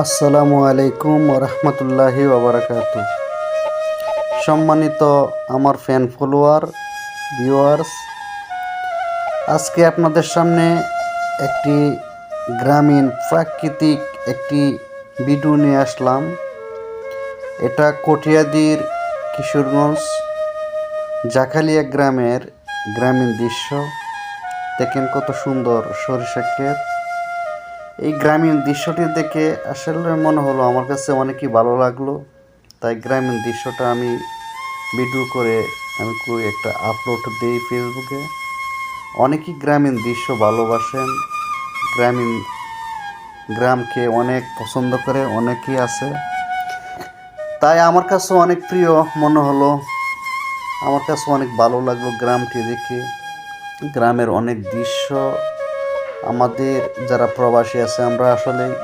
আসসালামু আলাইকুম ওরহমতুল্লাহি ওবরাকাতু। সম্মানিত আমার ফ্যান ফলোয়ার ভিউয়ার্স, আজকে আপনাদের সামনে একটি গ্রামীণ প্রাকৃতিক একটি ভিডিও নিয়ে আসলাম। এটা কটিয়াদীর কিশোরগঞ্জ জাখালিয়া গ্রামের গ্রামীণ দৃশ্য। দেখেন কত সুন্দর সরিষা ক্ষেত। এই গ্রামীণ দৃশ্যটি দেখে আসলে মনে হলো আমার কাছে অনেকই ভালো লাগলো, তাই গ্রামীণ দৃশ্যটা আমি ভিডিও করে আমি একটা আপলোড দিই ফেসবুকে। অনেকেই গ্রামীণ দৃশ্য ভালোবাসেন, গ্রামীণ গ্রামকে অনেক পছন্দ করে অনেকেই আছে, তাই আমার কাছে অনেক প্রিয় মনে হলো। আমার কাছে অনেক ভালো লাগলো গ্রামটি দেখে। গ্রামের অনেক দৃশ্য, আমাদের যারা প্রবাসী আছে আমরা আসলে